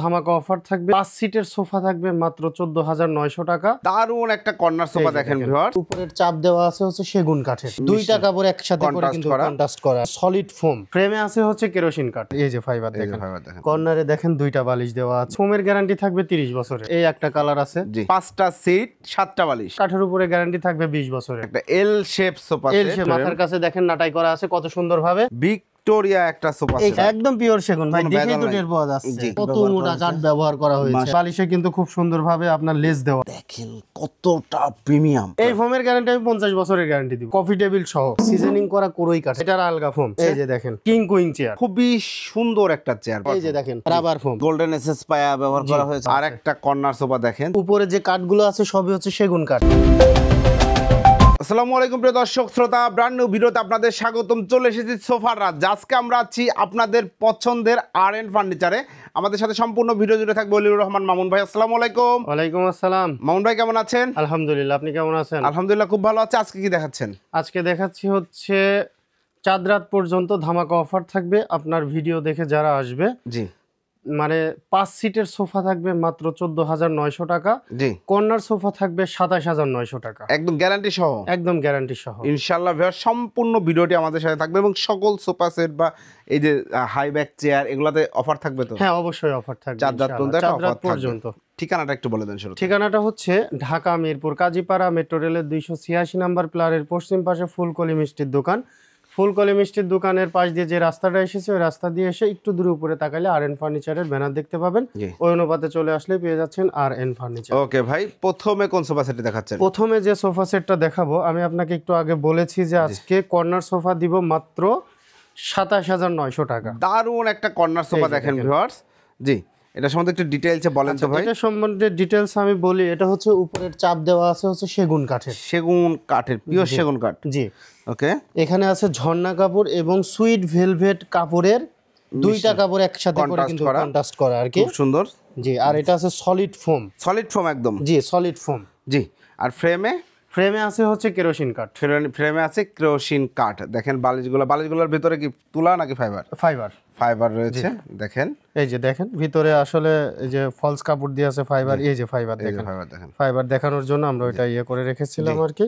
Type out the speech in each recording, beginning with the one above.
ধামাকা অফার থাকবে 5 সিটের সোফা থাকবে মাত্র 14,900 টাকা। দারুণ একটা কর্নার সোফা দেখেন ভিউয়ার্স, উপরের চাপ দেওয়া আছে হচ্ছে সেগুন কাঠের, দুইটা কাপড় একসাথে করে কিন্তু কন্ট্রাস্ট করা, সলিড ফোম। ফ্রেমে আছে হচ্ছে কেরোসিন কাঠ, এই যে ফাইবার দেখেন। কর্নারে দেখেন দুইটা বালিশ দেওয়া আছে। ফোমের গ্যারান্টি থাকবে 30 বছরের। এই একটা কালার আছে, 5টা সিট 7টা বালিশ। কাঠের উপরে গ্যারান্টি থাকবে 20 বছরের। একটা L shape sofa, L shape, মাথার কাছে দেখেন নাটাই করা আছে কত সুন্দর ভাবে। ভিক্টোরিয়া একটা সোফা সেট, একদম পিওর সেগুন ভাই, দেখেই তো টের পাওয়া যাচ্ছে কত মোটা কাঠ ব্যবহার করা হয়েছে। বালিশে কিন্তু খুব সুন্দরভাবে আপনার লেস দেওয়া, দেখেন কতটা প্রিমিয়াম। এই ফোমের গ্যারান্টি আমি 50 বছরের গ্যারান্টি দিব, কফি টেবিল সহ, সিজনিং করা কোরই কাঠ। এটার আলগা ফোম, এই যে দেখেন কিং কুইং চেয়ার, খুবই সুন্দর একটা চেয়ার। এই যে দেখেন রাবার ফোম, গোল্ডেন এসএস পায়া ব্যবহার করা হয়েছে। আর একটা কর্নার সোফা দেখেন, উপরে যে কাঠগুলো আছে সবই হচ্ছে সেগুন কাঠ। আসসালামু আলাইকুম প্রিয় দর্শক শ্রোতা, ব্র্যান্ড নিউ ভিডিওতে আপনাদের স্বাগতম। চলে এসেছি সোফার রাত। আজকে আমরা আছি আপনাদের পছন্দের আর.এন ফার্নিচারে। আমাদের সাথে সম্পূর্ণ ভিডিও জুড়ে থাকবে ওলিউর রহমান মামুন ভাই। আসসালামু আলাইকুম। ওয়ালাইকুম আসসালাম। মামুন ভাই কেমন আছেন? আলহামদুলিল্লাহ, আপনি কেমন আছেন? আলহামদুলিল্লাহ খুব ভালো আছে। আজকে কি দেখাচ্ছেন? আজকে দেখাচ্ছি হচ্ছে চাঁদ রাত পর্যন্ত ধামাকা অফার থাকবে। আপনার ভিডিও দেখে যারা আসবে, জি, মানে 5 সিটের সোফা থাকবে মাত্র 14,900 টাকা। জি, কর্নার সোফা থাকবে 27,900 টাকা, একদম গ্যারান্টি সহ। একদম গ্যারান্টি সহ ইনশাআল্লাহ ভিউয়ার সম্পূর্ণ ভিডিওটি আমাদের সাথে থাকবে এবং সকল সোফা সেট বা এই যে হাই ব্যাক চেয়ার এগুলাতে অফার থাকবে তো? হ্যাঁ, অবশ্যই অফার থাকবে। চাঁদ রাত পর্যন্ত একটা অফার পর্যন্ত। ঠিকানাটা একটু বলে দেন শুরু। ঠিকানাটা হচ্ছে ঢাকা মিরপুর কাজীপাড়া মেট্রো রেলের 286 নাম্বার প্লারের পশ্চিম পাশে ফুলকলি মিষ্টির দোকান। ফুলকলি মিষ্টির দোকানের পাশ দিয়ে যে রাস্তাটা এসেছে ওই রাস্তা দিয়ে এসে একটু দূরে উপরে তাকালে আর.এন ফার্নিচারের ব্যানার দেখতে পাবেন। ওই অনুপাতে চলে আসলে পেয়ে যাচ্ছেন আর.এন ফার্নিচার। ওকে ভাই, প্রথমে কোন সোফা সেটটি দেখাচ্ছেন? প্রথমে যে সোফা সেটটা দেখাবো, আমি আপনাকে একটু আগে বলেছি যে আজকে কর্নার সোফা দিব মাত্র 27,900 টাকা। দারুণ একটা কর্নার সোফা দেখেন ভিউয়ার্স। জি, এটা সম্বন্ধে একটু ডিটেইলসে বলেন তো ভাই। এটা সম্বন্ধে ডিটেইলস আমি বলি। এটা হচ্ছে উপরের চাপ দেওয়া আছে হচ্ছে সেগুন কাঠের, সেগুন কাঠের, পিওর সেগুন কাঠ। জি, ওকে। এখানে আছে ঝর্ণা কাপড় এবং সুইট ভেলভেট কাপড়ের, দুইটা কাপড় একসাথে করে কিন্তু কন্ট্রাস্ট করা আর কি, খুব সুন্দর। জি, আর এটা আছে সলিড ফোম। সলিড ফোম একদম, জি, সলিড ফোম। জি। আর ফ্রেমে আছে হচ্ছে কেরোসিন কাঠ। ফ্রেমে আছে কেরোসিন কাঠ। দেখেন বালিশগুলোর ভিতরে কি তুলা নাকি ফাইবার? ফাইবার রয়েছে দেখেন। এই যে দেখেন ভিতরে আসলে এই যে ফলস কাপড় দিয়ে আছে ফাইবার, এই যে ফাইবার দেখেন। ফাইবার দেখানোর জন্য আমরা ওইটা করে রেখেছিলাম আর কি।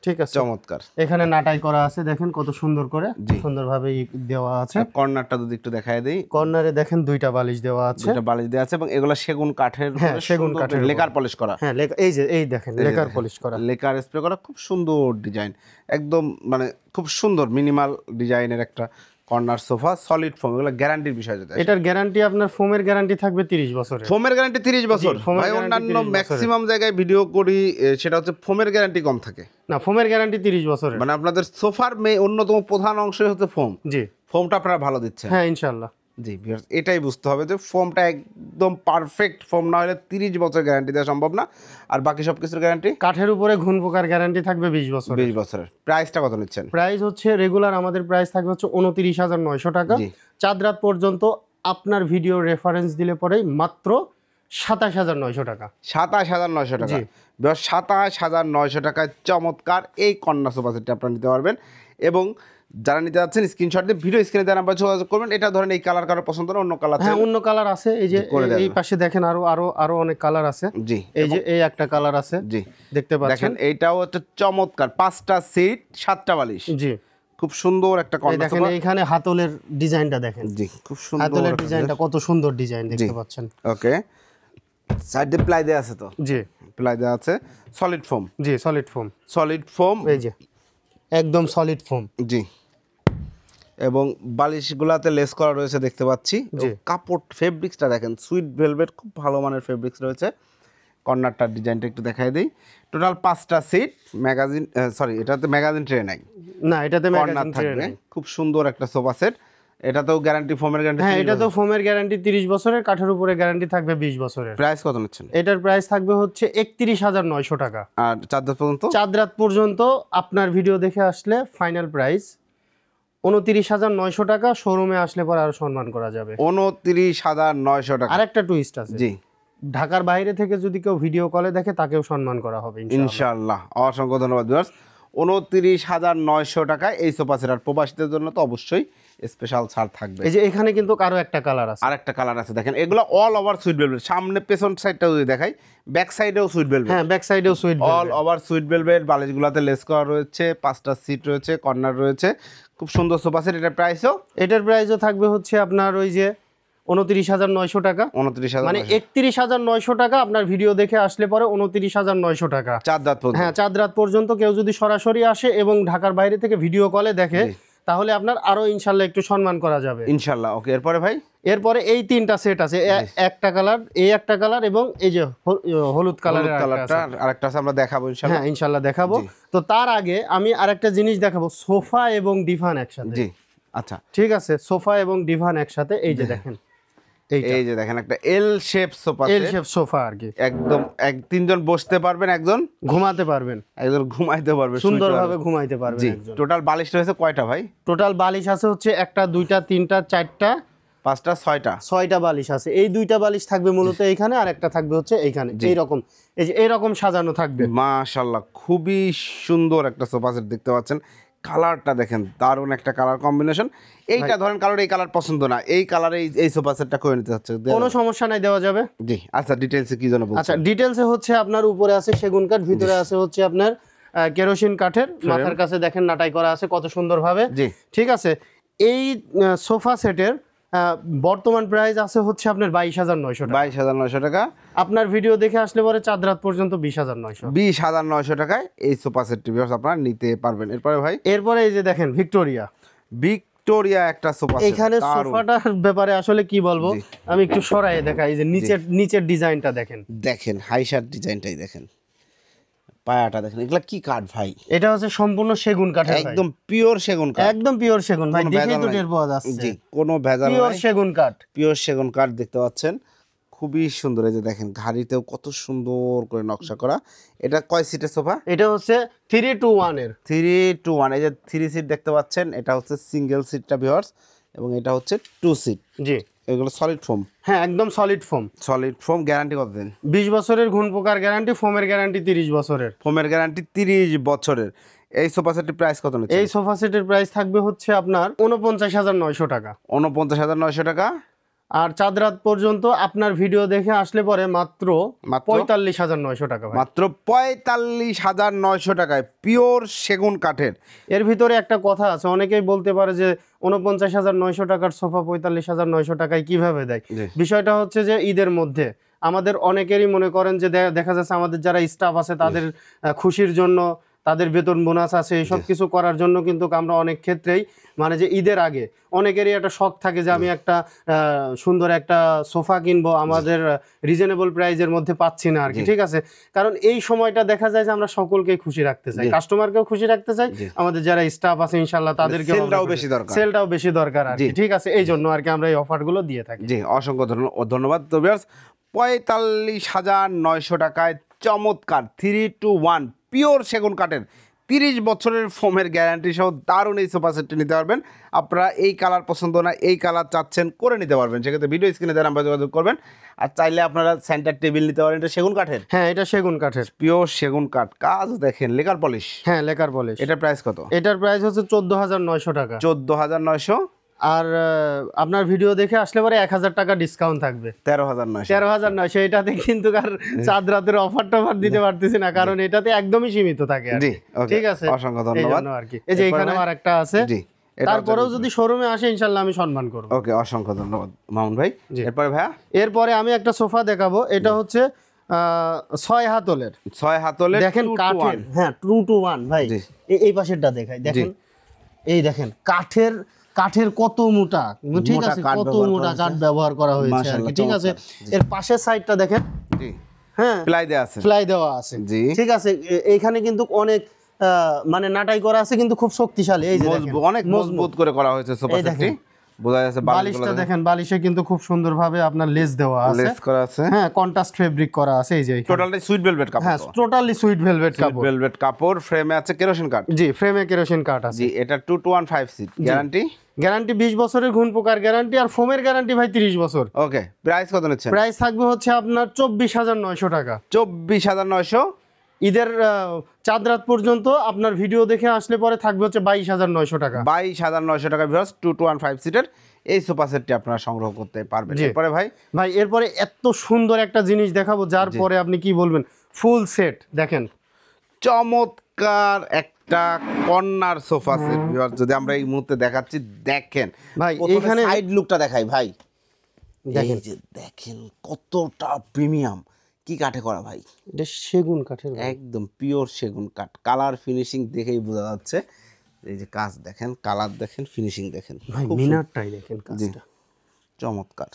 ঠিক আছে, চমৎকার। এখানে নাটাই করা আছে দেখেন কত সুন্দর করে, সুন্দরভাবে দেওয়া আছে। কর্নারটা যদি একটু দেখায় দেই, কর্নারে দেখেন দুইটা বালিশ দেওয়া আছে, দুইটা বালিশ দেওয়া আছে এবং এগুলা সেগুন কাঠের, সেগুন কাঠের লেকার পলিশ করা। হ্যাঁ, এই যে এই দেখেন লেকার পলিশ করা, লেকার স্প্রে করা, খুব সুন্দর ডিজাইন, একদম মানে খুব সুন্দর মিনিমাল ডিজাইনের একটা কর্নার সোফা, সলিড ফোম। এগুলো গ্যারান্টির বিষয় যেটা, এটার গ্যারান্টি আপনার ফোমের গ্যারান্টি থাকবে 30 বছরের। ফোমের গ্যারান্টি 30 বছর। ভাই অন্যান্য ম্যাক্সিমাম জায়গায় ভিডিও করি সেটা হচ্ছে ফোমের গ্যারান্টি কম থাকে না, ফোমের গ্যারান্টি 30 বছরের। মানে আপনাদের সোফার অন্যতম প্রধান অংশ হচ্ছে ফোম। জি, ফোমটা আপনারা ভালো দিচ্ছেন। হ্যাঁ ইনশাআল্লাহ। জি ভিউয়ার্স, এটাই বুঝতে হবে যে ফোমটা একদম পারফেক্ট ফোম না হলে 30 বছর গ্যারান্টি দেওয়া সম্ভব না। আর বাকি সব কিছুর গ্যারান্টি, কাঠের উপরে ঘুণ পোকার গ্যারান্টি থাকবে 20 বছর। 20 বছরের। প্রাইসটা কত নিচ্ছেন? প্রাইস হচ্ছে রেগুলার আমাদের প্রাইস থাকবে হচ্ছে 29,900 টাকা। চাঁদ রাত পর্যন্ত আপনার ভিডিও রেফারেন্স দিলে পরেই মাত্র 27,900 টাকা। 27,900 টাকা। 27,900 টাকায় চমৎকার এই কর্নার সোফা সেটটি আপনারা নিতে পারবেন। এবং যারা নিতে যাচ্ছেন স্ক্রিনশট দিয়ে ভিডিও স্ক্রিনে দেওয়া নাম্বারে যোগাযোগ করবেন। এটা ধরেন এই কালার কারো পছন্দ না, অন্য কালার? হ্যাঁ, অন্য কালার আছে। এই যে এই পাশে দেখেন আরো অনেক কালার আছে। জি, এই যে এই একটা কালার আছে, জি দেখতে পাচ্ছেন। দেখেন এইটাও একটা চমৎকার, 5টা সিট 7টা বালিশ। জি, খুব সুন্দর একটা কর্নার সোফা। দেখেন এইখানে হাতলের ডিজাইনটা দেখেন। জি, খুব সুন্দর হাতলের ডিজাইনটা, কত সুন্দর ডিজাইন দেখতে পাচ্ছেন। ওকে, সাইডে প্লাই দেয়া আছে তো? জি, প্লাই দেয়া আছে, সলিড ফোম। জি, সলিড ফোম, সলিড ফোম, এই যে একদম সলিড ফোম। জি, এবং বালিশগুলাতে লেস করা রয়েছে দেখতে পাচ্ছি। কাপড় ফেব্রিক্সটা দেখেন, সুইট ভেলভেট, খুব ভালো মানের ফেব্রিক্স রয়েছে। কর্নারটার ডিজাইনটা একটু দেখাই দিই। টোটাল 5টা সিট, ম্যাগাজিন এটাতে ম্যাগাজিন ট্রে নাই না, এটাতে ম্যাগাজিন ট্রে থাকবে। নাই। খুব সুন্দর একটা সোফা সেট। এটাতেও গ্যারান্টি, ফোমের গ্যারান্টি? হ্যাঁ, এটা তো ফোমের গ্যারান্টি 30 বছরের, কাঠের উপরে গ্যারান্টি থাকবে 20 বছরের। প্রাইস কত নিচ্ছেন? এটার প্রাইস থাকবে হচ্ছে 31,900 টাকা। আর চাঁদ রাত পর্যন্ত আপনার ভিডিও দেখে আসলে ফাইনাল প্রাইস 29,900 টাকা। শোরুমে আসলে পরে আরো সম্মান করা যাবে। 29,900 টাকা। আরেকটা টুইস্ট আছে, জি, ঢাকার বাইরে থেকে যদি কেউ ভিডিও কলে দেখে তাকেও সম্মান করা হবে ইনশাআল্লাহ। অসংখ্য ধন্যবাদ ভিউয়ার্স। 29,900 টাকায় এই সোফা সেট। আর প্রবাসীদের জন্য তো অবশ্যই স্পেশাল ছাড় থাকবে। এই যে এখানে কিন্তু আরো একটা কালার আছে, আরেকটা কালার আছে দেখেন, এগুলো অল ওভার সুইট ভেলভেট। সামনে পেছন সাইডটা যদি দেখাই, ব্যাক সাইডেও সুইট ভেলভেট। হ্যাঁ ব্যাক সাইডেও sweet all over sweet velvet. বালিশগুলোতে লেস করা রয়েছে, 5টা সিট রয়েছে, কর্নার রয়েছে, খুব সুন্দর সোফা সেট। এটার প্রাইসও, এটার প্রাইসও থাকবে হচ্ছে আপনার ওই যে 29,900 টাকা, 29,000, মানে 31,900 টাকা। আপনার ভিডিও দেখে আসলে পরে 29,900 টাকা। 4 দাঁত পর্যন্ত। হ্যাঁ 4 রাত পর্যন্ত কেউ যদি সরাসরি আসে এবং ঢাকার বাইরে থেকে ভিডিও কলে দেখে, তাহলে আপনার আরো ইনশাল্লাহ একটু সম্মান করা যাবে ইনশাল্লাহ। ওকে, এরপরে ভাই? এরপরে এই 3টা সেট আছে, একটা কালার, এই একটা কালার এবং এই যে হলুদ কালারের কালারটা আরেকটা আছে, আমরা দেখাবো ইনশাল্লাহ। হ্যাঁ ইনশাল্লাহ দেখাবো। তো তার আগে আমি আরেকটা জিনিস দেখাবো, সোফা এবং ডিভান একসাথে। জি আচ্ছা, ঠিক আছে, সোফা এবং ডিভান একসাথে। এই যে দেখেন, এই যে দেখেন একটা L shape sofa, L shape sofa আর কি, একদম 3জন বসতে পারবেন, একজন ঘুমাতে পারবেন, একজন ঘুমাইতে পারবে, সুন্দরভাবে ঘুমাইতে পারবেন জি। একজন। টোটাল বালিশ রয়েছে কয়টা ভাই? টোটাল বালিশ আছে হচ্ছে 1টা 2টা 3টা 4টা 5টা 6টা 6টা বালিশ আছে। এই 2টা বালিশ থাকবে মূলত এইখানে, আর একটা থাকবে হচ্ছে এইখানে। এইরকম, এই যে এইরকম সাজানো থাকবে। মাশাআল্লাহ, খুবই সুন্দর একটা সোফা সেট দেখতে পাচ্ছেন। কালারটা দেখেন, দারুণ একটা কালার কম্বিনেশন। এইটা ধরেন কালার, এই কালার পছন্দ না, এই কালারে এই সোফা সেটটা করে নিতে হচ্ছে, কোনো সমস্যা নাই, দেওয়া যাবে। জি আচ্ছা, ডিটেইলসে কি জানো বলছেন? আচ্ছা, ডিটেইলসে হচ্ছে আপনার উপরে আছে সেগুন কাঠ, ভিতরে আছে হচ্ছে আপনার কেরোসিন কাঠের। মাথার কাছে দেখেন নাটাই করা আছে কত সুন্দরভাবে। জি ঠিক আছে, এই সোফা সেটের বর্তমান প্রাইস আছে হচ্ছে আপনার 22,900 টাকা। 22,900 টাকা। আপনার ভিডিও দেখে আসলে পরে 4 রাত পর্যন্ত 20,900। 20,900 টাকায় এই সোফা সেটটি আপনারা নিতে পারবেন। এরপরে ভাই? এরপরে এই যে দেখেন ভিক্টোরিয়া, ভিক্টোরিয়া একটা সোফা সেট। এখানে সোফাটার ব্যাপারে আসলে কি বলবো, আমি একটু সরাই দেখাই। এই যে নিচের ডিজাইনটা দেখেন, দেখেন হাইশার ডিজাইনটাই দেখেন, পায়াটা দেখেন, এগুলা কি কাঠ ভাই? এটা হচ্ছে সম্পূর্ণ সেগুন কাঠের, একদম পিওর সেগুন কাঠ, একদম পিওর সেগুন ভাই, দেখেই তো টের পাওয়া জি যাচ্ছে। কোনো ভেজাল পিওর নাই, সেগুন কাঠ, পিওর সেগুন কাঠ দেখতে পাচ্ছেন, খুবই সুন্দর। এই যে দেখেন ঘাড়িতেও কত সুন্দর করে নকশা করা। এটা কয় সিটের সোফা? এটা হচ্ছে 3-2-1 এর। 3-2-1, এই যে 3 সিট দেখতে পাচ্ছেন, এটা হচ্ছে সিঙ্গেল সিটটা ভিউয়ার্স, এবং এটা হচ্ছে 2 সিট। জি, এগুলো সলিড ফোম। হ্যাঁ একদম solid foam. Solid foam. Guarantee কতদিন? 20 বছরের ঘুণ পোকার গ্যারান্টি, ফোমের গ্যারান্টি 30 বছরের। ফোমের গ্যারান্টি 30 বছরের। এই সোফা সেটের প্রাইস কত নিচ্ছে? এই সোফা সেটের প্রাইস থাকবে হচ্ছে আপনার 49,900 টাকা। 49,900 টাকা। আর 4 রাত পর্যন্ত আপনার ভিডিও দেখে আসলে পরে মাত্র 45,900 টাকা ভাই। মাত্র 45,900 টাকায় পিওর সেগুন কাঠের। এর ভিতরে একটা কথা আছে, অনেকেই বলতে পারে যে 49,900 টাকার সোফা 45,900 টাকায় কিভাবে দেয়। বিষয়টা হচ্ছে যে ঈদের মধ্যে আমাদের অনেকেরই মনে করেন যে দেখা যাচ্ছে আমাদের যারা স্টাফ আছে তাদের খুশির জন্য, তাদের বেতন বোনাস আছে, এইসব কিছু করার জন্য কিন্তু আমরা অনেক ক্ষেত্রেই মানে যে ঈদের আগে অনেকেরই একটা শখ থাকে যে আমি একটা সুন্দর একটা সোফা কিনবো, আমাদের রিজনেবল প্রাইজের মধ্যে পাচ্ছি না আর কি। ঠিক আছে, কারণ এই সময়টা দেখা যায় যে আমরা সকলকেই খুশি রাখতে চাই, কাস্টমারকেও খুশি রাখতে চাই, আমাদের যারা স্টাফ আছে ইনশাল্লাহ তাদেরকে সেলটাও বেশি দরকার আর কি। ঠিক আছে, এই জন্য আর কি আমরা এই অফারগুলো দিয়ে থাকি। জি, অসংখ্য ধন্যবাদ। তো ভিউয়ার্স, 45,900 টাকায় চমৎকার 3-2-1 পিওর সেগুন কাঠের 30 বছরের ফোমের গ্যারান্টি সহ দারুণ এই সোফা সেটটি নিতে পারবেন। আপনারা এই কালার পছন্দ না, এই কালার চাচ্ছেন, করে নিতে পারবেন। সেক্ষেত্রে ভিডিও স্ক্রিনে দেওয়া নাম্বারে যোগাযোগ করবেন। আর চাইলে আপনারা সেন্টার টেবিল নিতে পারেন। এটা সেগুন কাঠের? হ্যাঁ এটা সেগুন কাঠের, পিওর সেগুন কাঠ। কাজ দেখেন, লেকার পলিশ। হ্যাঁ লেকার পলিশ। এটার প্রাইস কত? এটার প্রাইস হচ্ছে 14,900 টাকা। 14,900। আর আপনার ভিডিও দেখে আসলে পরে 1,000 টাকা ডিসকাউন্ট থাকবে, 13,900। 13,900। এটাতে কিন্তু আর 4 রাতের অফার টফার দিতে পারতেছি না, কারণ এটাতে একদমই সীমিত থাকে। ঠিক আছে, অসংখ্য ধন্যবাদ আর কি। এই যে এখানে আর একটা আছে, জি, তারপরেও যদি শোরুমে আসে ইনশাল্লাহ আমি সম্মান করব। ওকে, অসংখ্য ধন্যবাদ মামুন ভাই। এরপরে ভাইয়া? এরপরে আমি একটা সোফা দেখাবো, এটা হচ্ছে 6 হাতলের। 6 হাতলের দেখেন কাঠের, হ্যাঁ 2-2-1 ভাই। এই পাশেরটা দেখাই, দেখেন এই দেখেন কাঠের কত মোটা, ঠিক আছে, কত মোটা কাঠ ব্যবহার করা হয়েছে আর কি। ঠিক আছে, এর পাশের সাইডটা দেখেন, জি হ্যাঁ ফ্লাই দেওয়া আছে। জি, ঠিক আছে, এইখানে কিন্তু অনেক মানে নাটাই করা আছে, কিন্তু খুব শক্তিশালী। এই যে অনেক মজবুত করে করা হয়েছে সোফা সেটটি, বোঝা যাচ্ছে। বালিশটা দেখেন, বালিশে কিন্তু খুব সুন্দরভাবে আপনার লেস দেওয়া আছে, লেস করা আছে, হ্যাঁ কন্ট্রাস্ট ফেব্রিক করা আছে। এই যে টোটালি সুইট ভেলভেট কাপড়। হ্যাঁ টোটালি সুইট ভেলভেট কাপড়। ভেলভেট কাপড়, ফ্রেমে আছে কেরোসিন কাঠ। জি, ফ্রেমে কেরোসিন কাঠ আছে। জি, এটা 2-1-5 সিট। গ্যারান্টি 20 বছরের ঘুণ পোকার গ্যারান্টি, আর ফোমের গ্যারান্টি ভাই 30 বছর। ওকে, প্রাইস কত নিচ্ছেন? প্রাইস থাকবে হচ্ছে আপনার 24,900 টাকা। 24,900 ঈদের চাঁদ রাত পর্যন্ত আপনার ভিডিও দেখে আসলে পরে থাকবে হচ্ছে 22,900 টাকা। 22,900 টাকা ভিউয়ার্স 2 to 1 5 সিটের এই সোফা সেটটি আপনারা সংগ্রহ করতে পারবেন। এরপরে ভাই এরপরে এত সুন্দর একটা জিনিস দেখাবো যার পরে আপনি কি বলবেন, ফুল সেট দেখেন, চমৎকার একটা কর্নার সোফা সেট ভিউয়ার্স, যদি আমরা এই মুহূর্তে দেখাচ্ছি দেখেন ভাই এইখানে সাইড লুকটা দেখাই ভাই, দেখেন যে দেখেন কতটা প্রিমিয়াম, কি কাঠে করা ভাই, এটা সেগুন কাঠের, একদম পিওর সেগুন কাঠ, কালার ফিনিশিং দেখেই বোঝা যাচ্ছে। এই যে কাজ দেখেন, কালার দেখেন, ফিনিশিং দেখেন, ভাই মিনারটাই দেখেন কাজটা, চমৎকার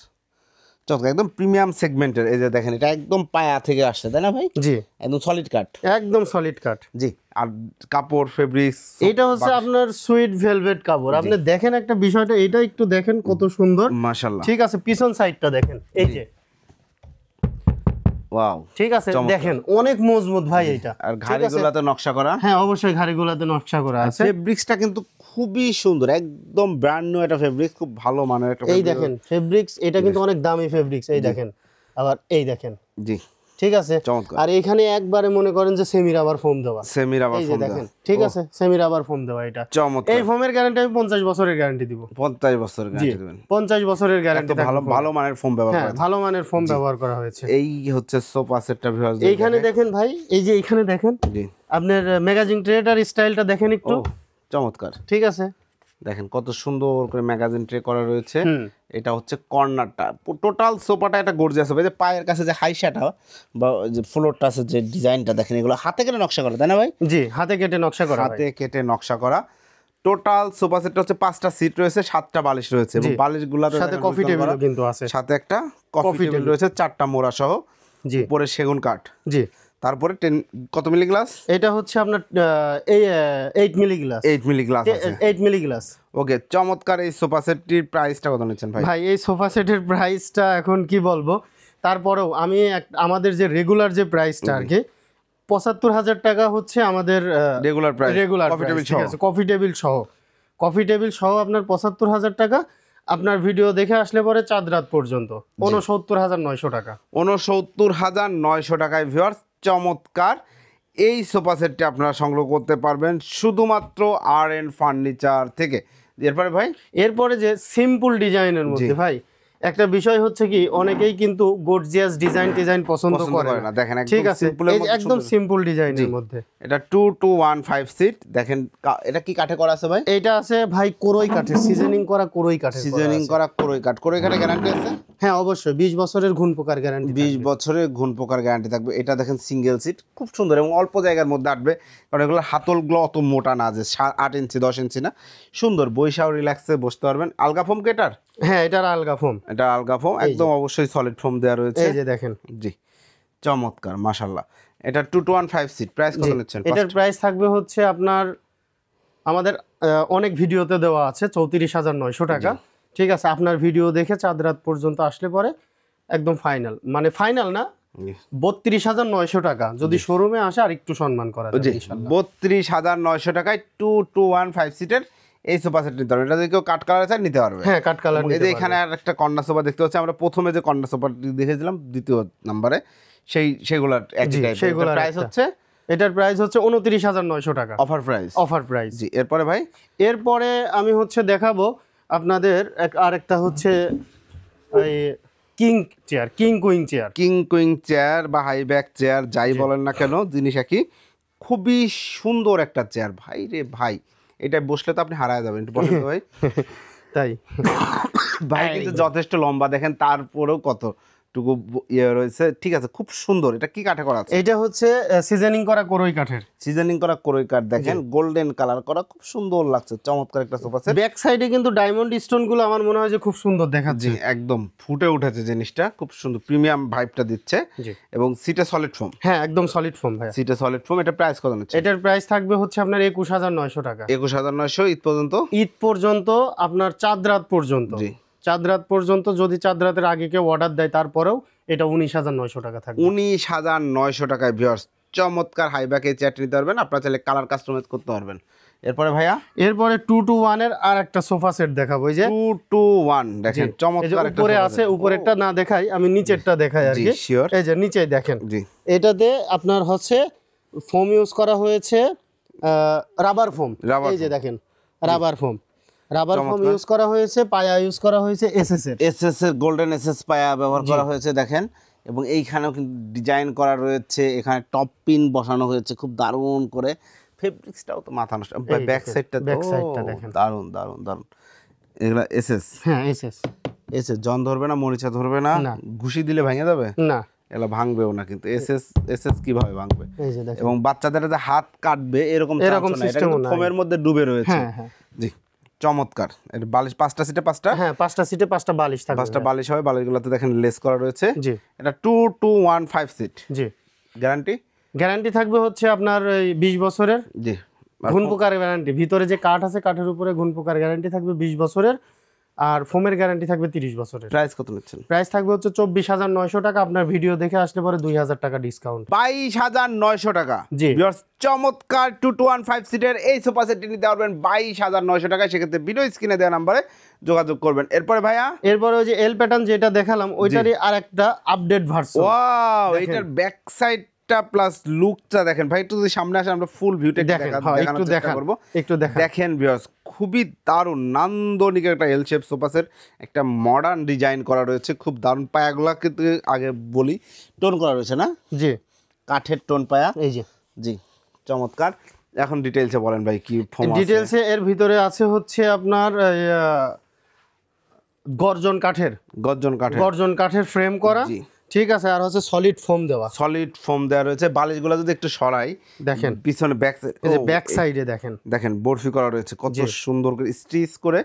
চমৎকার, একদম প্রিমিয়াম সেগমেন্টের। এই যে দেখেন এটা একদম পায়া থেকে আসছে, তাই না ভাই? জি একদম সলিড কাঠ, একদম সলিড কাঠ। জি, আর কাপড় ফেব্রিক্স এটা হচ্ছে আপনার সুইট ভেলভেট কাপড়। আপনি দেখেন একটা বিষয়টা, এটা একটু দেখেন কত সুন্দর, মাশাআল্লাহ। ঠিক আছে, পিছন সাইডটা দেখেন, এই যে ওয়াও, ঠিক আছে, দেখেন অনেক মজবুত ভাই এটা। আর ঘাড়িগুলোতে নকশা করা, হ্যাঁ অবশ্যই ঘাড়িগুলোতে নকশা করা আছে। ফেব্রিক্সটা কিন্তু খুবই সুন্দর, একদম ব্র্যান্ড নিউ একটা ফেব্রিক্স, খুব ভালো মানের একটা। এই দেখেন ফেব্রিক্স, এটা কিন্তু অনেক দামি ফেব্রিক্স, এই দেখেন, আবার এই দেখেন, জি ঠিক আছে। আর এখানে একবারে মনে করেন যে সেমি রাবার ফোম দেওয়া, সেমি রাবার ফোম দেখেন, ঠিক আছে, সেমি রাবার ফোম দেওয়া। এটা চমৎকার। এই ফোমের গ্যারান্টি আমি 50 বছরের গ্যারান্টি দিব। 50 বছরের গ্যারান্টি দিবেন? 50 বছরের গ্যারান্টি, ভালো ভালো মানের ফোম ব্যবহার করা, ভালো মানের ফোম ব্যবহার করা হয়েছে। এই হচ্ছে সোফা সেটটা ভিউয়ার্স, এইখানে দেখেন ভাই, এই যে এইখানে দেখেন, জি আপনার ম্যাগাজিন ট্রেটার স্টাইলটা দেখেন একটু, চমৎকার, ঠিক আছে, দেখেন কত সুন্দর করে ম্যাগাজিন ট্রে করা রয়েছে। এটা হচ্ছে কর্নারটা, টোটাল সোফাটা একটা গর্জিয়াস হবে। যে পায়ের কাছে যে হাইশাটা বা যে ফ্লোরটা আছে, যে ডিজাইনটা দেখেন, এগুলো হাতে কেটে নকশা করা, তাই না ভাই? জি, হাতে কেটে নকশা করা, হাতে কেটে নকশা করা। টোটাল সোফা সেটটা হচ্ছে 5টা সিট রয়েছে, 7টা বালিশ রয়েছে, এবং বালিশগুলোতে সাথে কফি টেবিলও কিন্তু আছে, সাথে একটা কফি টেবিল রয়েছে, 4টা মোড়া সহ, জি, উপরে সেগুন কাঠ, জি। তারপরে কত মিলি গ্লাস? এটা হচ্ছে আপনার এই 8 মিলি গ্লাস, 8 মিলি গ্লাস আছে, 8 মিলি গ্লাস। ওকে, চমৎকার। এই সোফা সেটটির প্রাইসটা কত নিচ্ছেন ভাই? ভাই এই সোফা সেটের প্রাইসটা এখন কি বলবো, তারপরেও আমি আমাদের যে রেগুলার যে প্রাইসটা আর কি 75,000 টাকা হচ্ছে আমাদের regular price, regular coffee table সহ, কফি টেবিল সহ, কফি টেবিল সহ আপনার 75,000 টাকা। আপনার ভিডিও দেখে আসলে পরে চাঁদ রাত পর্যন্ত 69,900 টাকা, 69,900 টাকায় ভিউয়ার্স চমৎকার এই সোফা সেটটি আপনারা সংগ্রহ করতে পারবেন শুধুমাত্র RN ফার্নিচার থেকে। এরপরে যে সিম্পল ডিজাইনের মধ্যে ভাই একটা বিষয় হচ্ছে কি, অনেকেই কিন্তু গর্জিয়াস ডিজাইন পছন্দ করে না, দেখেন ঠিক আছে, একদম সিম্পল ডিজাইনের মধ্যে। এটা 2 to 1 5 সিট, দেখেন এটা কি কাঠে করা আছে ভাই? এটা আছে ভাই কোরই কাঠের, সিজনিং করা কোরই কাঠের, সিজনিং করা কোরই কাঠ। কোরই কাঠে গ্যারান্টি আছে? হ্যাঁ অবশ্যই, 20 বছরের ঘুণ পোকার গ্যারান্টি, 20 বছরের ঘুণ পোকার গ্যারান্টি থাকবে। এটা দেখেন সিঙ্গেল সিট, খুব সুন্দর এবং অল্প জায়গার মধ্যে আটবে, কারণ এগুলো হাতলগুলো অত মোটা না, যে 8 ইঞ্চি 10 ইঞ্চি না, সুন্দর বৈশাও রিল্যাক্সে বসতে পারবেন। আলগা ফোম কেটার? হ্যাঁ এটার আলগা ফোম, এটা আলগা ফোম, একদম অবশ্যই সলিড ফোম দেওয়া রয়েছে, এই যে দেখেন, জি চমৎকার মাশাআল্লাহ। এটা 2 to 1 5 সিট, প্রাইস কত নিচ্ছেন? এটার প্রাইস থাকবে হচ্ছে আপনার, আমাদের অনেক ভিডিওতে দেওয়া আছে 34,900 টাকা, ঠিক আছে। আপনার ভিডিও দেখে চাঁদ রাত পর্যন্ত আসলে পরে একদম ফাইনাল, মানে ফাইনাল না, 32,900 টাকা। যদি শোরুমে আসে আর একটু সম্মান করা যাবে ইনশাআল্লাহ। 32,900 টাকায় 2 to 1 5 সিটের এই সোফা সেট নিতে পারবেন। এটা যদি কেউ কাট কালার চায় নিতে পারবে, হ্যাঁ কাট কালার নিতে পারবে। এখানে আর একটা কর্নার সোফা দেখতে পাচ্ছি আমরা, প্রথমে যে কর্নার সোফাটি দেখেছিলাম দ্বিতীয় নম্বরে, সেগুলোর একই টাইপের। সেগুলোর প্রাইস হচ্ছে, এটার প্রাইস হচ্ছে 29,900 টাকা, অফার প্রাইস, জি। এরপরে ভাই, এরপরে আমি হচ্ছে দেখাবো আপনাদের আরেকটা হচ্ছে কিং কুইং চেয়ার বা হাই ব্যাক চেয়ার, যাই বলেন না কেন, জিনিস একই, খুবই সুন্দর একটা চেয়ার ভাই রে ভাই। এটা বসলে তো আপনি হারায় যাবেন, একটু বসেন ভাই। তাই ভাই কিন্তু যথেষ্ট লম্বা, দেখেন তারপরেও কতটুকু ইয়ে রয়েছে, ঠিক আছে, খুব সুন্দর। এটা কি কাঠে করা আছে? এটা হচ্ছে সিজনিং করা কোরই কাঠের, সিজনিং করা কোরই কাঠ, দেখেন গোল্ডেন কালার করা, খুব সুন্দর লাগছে, চমৎকার একটা সোফা সেট। ব্যাক সাইডে কিন্তু ডায়মন্ড স্টোন গুলো আমার মনে হয় যে খুব সুন্দর দেখাচ্ছে, একদম ফুটে উঠেছে জিনিসটা, খুব সুন্দর প্রিমিয়াম ভাইবটা দিচ্ছে, এবং সিটে সলিড ফোম, হ্যাঁ একদম সলিড ফোম ভাই, সিটে সলিড ফোম। এটা প্রাইস কত নিচ্ছে? এটার প্রাইস থাকবে হচ্ছে আপনার 21,900 টাকা, 21,900 ঈদ পর্যন্ত আপনার চাঁদ রাত পর্যন্ত, চাঁদ রাত পর্যন্ত। যদি চাঁদ রাতের আগে কেউ অর্ডার দেয় তারপরেও এটা 19,900 টাকা থাকবে, 19,900 টাকায় ভিউয়ার্স চমৎকার হাইব্যাকে চেয়ার নিতে পারবেন। আপনারা চাইলে কালার কাস্টমাইজ করতে পারবেন। এরপরে ভাইয়া, এরপরে 2 to 1 এর আর একটা সোফা সেট দেখাবো। এই যে 2 to 1 দেখেন চমৎকার একটা, উপরে আছে, উপরেরটা না দেখাই, আমি নিচেরটা দেখাই আর কি। এই যে নিচেই দেখেন, জি, এটাতে আপনার হচ্ছে ফোম ইউজ করা হয়েছে রাবার ফোম, Rubber এই যে দেখেন রাবার ফোম ইউজ করা হয়েছে, পায়া ইউজ করা হয়েছে এসএস এর। এসএস এর গোল্ডেন এসএস পায়া ব্যবহার করা হয়েছে দেখেন, এবং এইখানেও কিন্তু ডিজাইন করা রয়েছে, এখানে টপ পিন বসানো হয়েছে খুব দারুণ করে। ফেব্রিক্সটাও তো মাথা নষ্ট, ব্যাক সাইডটা দেখেন দারুণ দারুণ দারুণ। এগুলা এসএস, হ্যাঁ এসএস এসএস জন ধরবে না, মরিচা ধরবে না, ঘুষি দিলে ভেঙে যাবে না, এগুলা ভাঙবেও না, কিন্তু এসএস এসএস কিভাবে ভাঙবে? এই যে দেখেন। এবং বাচ্চাদের যে হাত কাটবে এরকম সিস্টেম ফোমের মধ্যে ডুবে রয়েছে। হ্যাঁ হ্যাঁ জি চমৎকার। এর বালিশ 5টা সিটে 5টা, হ্যাঁ 5টা সিটে 5টা বালিশ থাকবে। 5টা বালিশ হবে, বালিশগুলোতে দেখেন লেস করা রয়েছে। জি এটা 2215 সিট। জি গ্যারান্টি গ্যারান্টি থাকবে হচ্ছে আপনার 20 বছরের। জি ঘুন পোকার গ্যারান্টি, ভিতরে যে কাঠ আছে কাঠের উপরে ঘুন পোকার গ্যারান্টি থাকবে 20 বছরের, আর ফোমের গ্যারান্টি থাকবে 30 বছরের। প্রাইস কত নিচ্ছেন? প্রাইস থাকবে হচ্ছে 24,900 টাকা। আপনার ভিডিও দেখে আসলে পরে 2,000 টাকা ডিসকাউন্ট। 22,900 টাকা। জি। ভিউয়ার্স চমৎকার 2215 সিটের এই সোফা সেটটি নিতে পারবেন 22,900 টাকায়। সেক্ষেত্রে ভিডিও স্ক্রিনে দেওয়া নাম্বারে যোগাযোগ করবেন। এরপরে ভাইয়া, এরপরে ওই যে এল প্যাটার্ন যেটা দেখালাম ওইটারই আরেকটা আপডেট ভার্সন। ওয়াও, এটার ব্যাক সাইডটা প্লাস লুকটা দেখেন ভাই, একটু যদি সামনে আসে আমরা ফুল ভিউটা দেখানোর চেষ্টা করব। একটু দেখেন ভিউয়ার্স, খুবই দারুণ নান্দনিক একটা এল শেপ সোফা সেট, একটা মডার্ন ডিজাইন করা রয়েছে, খুব দারুণ। পায়াগুলা কিন্তু আগে বলি টোন করা রয়েছে না? জি কাঠের টোন পায়া, এই যে জি চমৎকার। এখন ডিটেইলসে বলেন ভাই কি ফোম আছে? ডিটেইলসে এর ভিতরে আছে হচ্ছে আপনার গর্জন কাঠের ফ্রেম করা, জি। ঠিক আছে, আর হচ্ছে সলিড ফোম দেওয়া। সলিড ফোম দেওয়া রয়েছে। বালিশগুলো যদি একটু সরাই দেখেন পিছনে ব্যাক, এই যে ব্যাক সাইডে দেখেন দেখেন বরফি করা রয়েছে, কত সুন্দর করে স্টিচ করে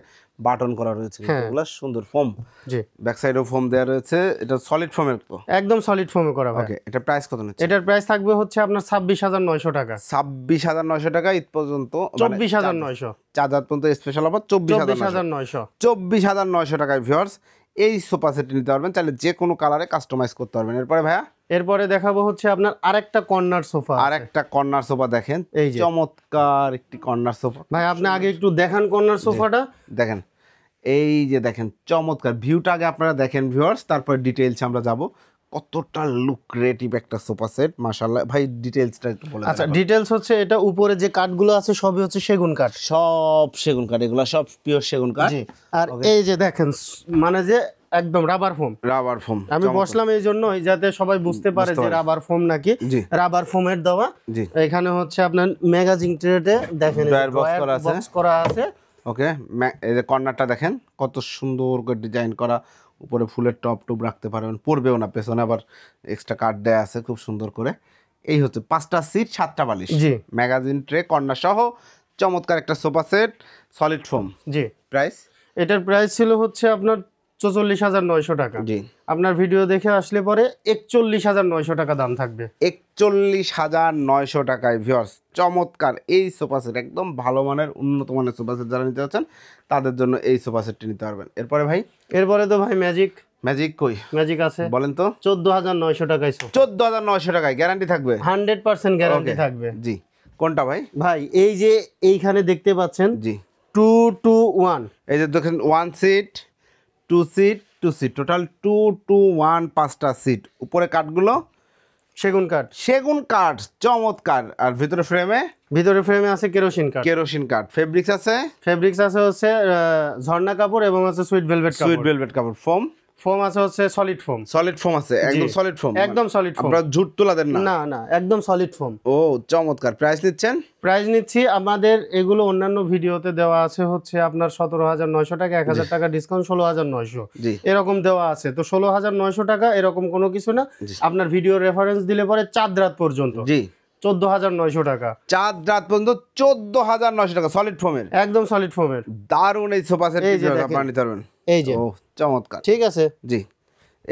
বাটন করা রয়েছে, এগুলো সুন্দর ফোম। জি ব্যাক সাইডেও ফোম দেওয়া রয়েছে। এটা সলিড ফোমের তো একদম সলিড ফোমে করা ভাই। ওকে, এটা প্রাইস কত নিচ্ছে? এটার প্রাইস থাকবে হচ্ছে আপনার 26,900 টাকা। 26,900 টাকা ঈদ পর্যন্ত, 24,900 চার্জার পর্যন্ত স্পেশাল অফার 24,900 24,900 টাকায় ভিউয়ার্স এই সোফা সেট নিতে পারবেন। চাইলে যে কোনো কালারে কাস্টমাইজ করতে পারবেন। এরপরে ভাইয়া, এরপরে দেখাবো হচ্ছে আপনার আরেকটা কর্নার সোফা। আরেকটা কর্নার সোফা দেখেন, এই যে চমৎকার একটি কর্নার সোফা। ভাই আপনি আগে একটু দেখান কর্নার সোফাটা। দেখেন এই যে দেখেন চমৎকার ভিউটা আগে আপনারা দেখেন ভিউয়ার্স, তারপর ডিটেইলস আমরা যাব। কতটা লুক্রেটিভ একটা সোফা সেট মাশাআল্লাহ। ভাই ডিটেইলসটা একটু বলে দেন। আচ্ছা ডিটেইলস হচ্ছে এটা উপরে যে কাঠগুলো আছে সবই হচ্ছে সেগুন কাঠ, সব সেগুন কাঠ, এগুলো সব পিওর সেগুন কাঠ। জি। আর এই যে দেখেন মানে যে একদম রাবার ফোম। রাবার ফোম আমি বসলাম এই জন্য যাতে সবাই বুঝতে পারে যে রাবার ফোম নাকি। রাবার ফোমের দেওয়া। এখানে হচ্ছে আপনার ম্যাগাজিন ট্রেতে দেখেন বক্স করা আছে। ওকে, এই যে কর্নারটা দেখেন কত সুন্দর করে ডিজাইন করা, উপরে ফুলের টপ টুপ রাখতে পারবেন, পড়বেও না, পেছনে আবার এক্সট্রা কাঠ দেয়া আছে খুব সুন্দর করে। এই হচ্ছে 5টা সিট 7টা বালিশ, জি ম্যাগাজিন ট্রে কর্নার সহ চমৎকার একটা সোফা সেট সলিড ফোম। জি প্রাইস, এটার প্রাইস ছিল হচ্ছে আপনার 44,900 টাকা। জি আপনার ভিডিও দেখে আসলে পরে 41,900 টাকা দাম থাকবে। 41,900 টাকায় ভিউয়ার্স চমৎকার এই সোফা সেট, একদম ভালো মানের উন্নত মানের সোফা সেট যারা নিতে চাচ্ছেন তাদের জন্য এই সোফা সেটটি নিতে পারবেন। এরপরে ভাই, এরপরে তো ভাই ম্যাজিক কই? ম্যাজিক আছে, বলেন তো। 14,900 টাকায় 14,900 টাকায় গ্যারান্টি থাকবে, 100% গ্যারান্টি থাকবে। জি কোনটা ভাই? ভাই এই যে এইখানে দেখতে পাচ্ছেন, জি 221, এই যে দেখেন 1 সিট 2 সিট 2 সিট, টোটাল 221 5টা সিট। উপরে কাঠগুলো সেগুন কাঠ চমৎকার। আর ভিতরে ফ্রেমে আছে কেরোসিন কাঠ। ফেব্রিক্স আছে হচ্ছে ঝর্ণা কাপড় এবং হচ্ছে সুইট ভেলভেট কাপড়। ফোম আছে হচ্ছে সলিড ফোম আছে, একদম সলিড ফোম। আপনারা ঝুট তোলা দেন না, না একদম সলিড ফোম। ও চমৎকার। প্রাইস নিচ্ছি আমাদের এগুলো অন্যান্য ভিডিওতে দেওয়া আছে হচ্ছে আপনার 17,900 টাকা, 1,000 টাকা ডিসকাউন্ট 16,900 এরকম দেওয়া আছে। তো 16,900 টাকা এরকম কোনো কিছু না, আপনার ভিডিও রেফারেন্স দিলে পরে চাঁদ রাত পর্যন্ত 14,900 টাকা, চাঁদ রাত পর্যন্ত 14,900 টাকা সলিড ফোমের, একদম সলিড ফোমের দারুণ এই সোফা সেট আপনারা নিতে পারবেন। এই যে চমৎকার, ঠিক আছে। জি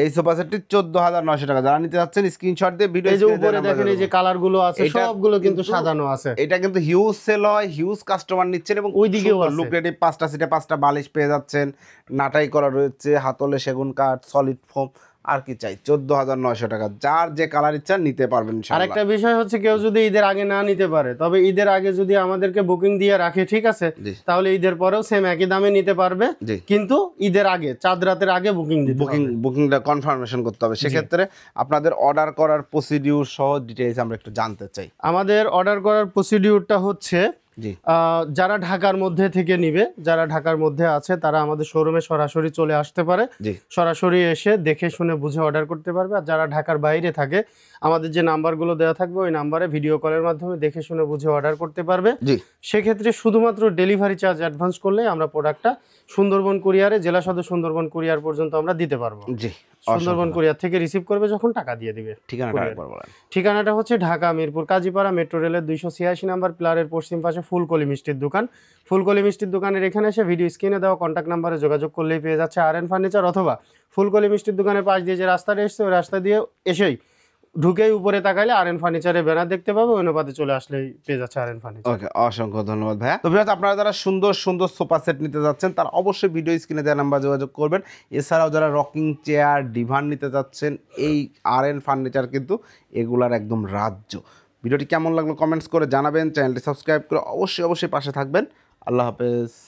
এই সোফা সেটটি 14,900 টাকা। যারা নিতে যাচ্ছেন স্ক্রিনশট দিয়ে ভিডিও, এই যে উপরে দেখেন এই যে কালার গুলো আছে সবগুলো কিন্তু সাজানো আছে। এটা কিন্তু হিউজ সেল হয়, হিউজ কাস্টমার নিচ্ছেন, এবং ওইদিকেও লুক্রেটিভ 5টা সিটে 5টা বালিশ পেয়ে যাচ্ছেন, নাটাই করা রয়েছে, হাতলে সেগুন কাঠ, সলিড ফোম, আর কি চাই, 14,900 টাকা, যার যে কালার ইচ্ছা নিতে পারবেন ইনশাআল্লাহ। আরেকটা বিষয় হচ্ছে কেউ যদি ঈদের আগে না নিতে পারে, তবে ঈদের আগে যদি আমাদেরকে বুকিং দিয়ে রাখে, ঠিক আছে, জি। তাহলে ঈদের পরেও সেম একই দামে নিতে পারবে, জি। কিন্তু ঈদের আগে চাঁদ রাতের আগে বুকিং দিতে হবে। বুকিংটা কনফার্মেশন করতে হবে। সেক্ষেত্রে আপনাদের অর্ডার করার প্রসিডিউর সহ ডিটেইলস আমরা একটু জানতে চাই। আমাদের অর্ডার করার প্রসিডিউরটা হচ্ছে জি। যারা ঢাকার মধ্যে থেকে নিবে, যারা ঢাকার মধ্যে আছে তারা আমাদের শোরুমে সরাসরি চলে আসতে পারে, জি। সরাসরি এসে দেখে শুনে বুঝে অর্ডার করতে পারবে। আর যারা ঢাকার বাইরে থাকে, আমাদের যে নাম্বারগুলো দেওয়া থাকবে ওই নাম্বারে ভিডিও কলের মাধ্যমে দেখে শুনে বুঝে অর্ডার করতে পারবে। জি। সেক্ষেত্রে শুধুমাত্র ডেলিভারি চার্জ অ্যাডভান্স করলে আমরা প্রোডাক্টটা সুন্দরবন কুরিয়ারে, জেলা সদর সুন্দরবন কুরিয়ার পর্যন্ত আমরা দিতে পারবো। জি। সুন্দরবন কুরিয়ার থেকে রিসিভ করবে যখন টাকা দিয়ে দিবে। ঠিকানাটা একবার বলেন। ঠিকানাটা হচ্ছে ঢাকা মিরপুর কাজীপাড়া মেট্রো রেলের 286 নাম্বার প্লারের পশ্চিম পাশে ফুলকলি মিষ্টির দোকান। ফুলকলি মিষ্টির দোকানের এখানে এসে ভিডিও স্ক্রিনে দেওয়া কন্ট্যাক্ট নাম্বারে যোগাযোগ করলেই পেয়ে যাচ্ছে আরএন ফার্নিচার, অথবা ফুলকলি মিষ্টির দোকানের পাশ দিয়ে যে রাস্তাটা এসছে ওই রাস্তা দিয়ে এসেই ঢুকেই উপরে তাকাইলে আরএন ফার্নিচারের ব্যানার দেখতে পাবে, ওই অনুপাতে চলে আসলেই পেয়ে যাচ্ছে আরএন ফার্নিচার। ওকে, অসংখ্য ধন্যবাদ ভাইয়া। তো ভিউয়ার্স, আপনারা যারা সুন্দর সুন্দর সোফা সেট নিতে যাচ্ছেন তারা অবশ্যই ভিডিও স্ক্রিনে দেওয়া নাম্বার যোগাযোগ করবেন। এছাড়াও যারা রকিং চেয়ার, ডিভান নিতে যাচ্ছেন, এই আরএন ফার্নিচার কিন্তু এগুলার একদম রাজ্য। ভিডিওটি কেমন লাগলো কমেন্টস করে জানাবেন, চ্যানেলটি সাবস্ক্রাইব করে অবশ্যই পাশে থাকবেন। আল্লাহ হাফেজ।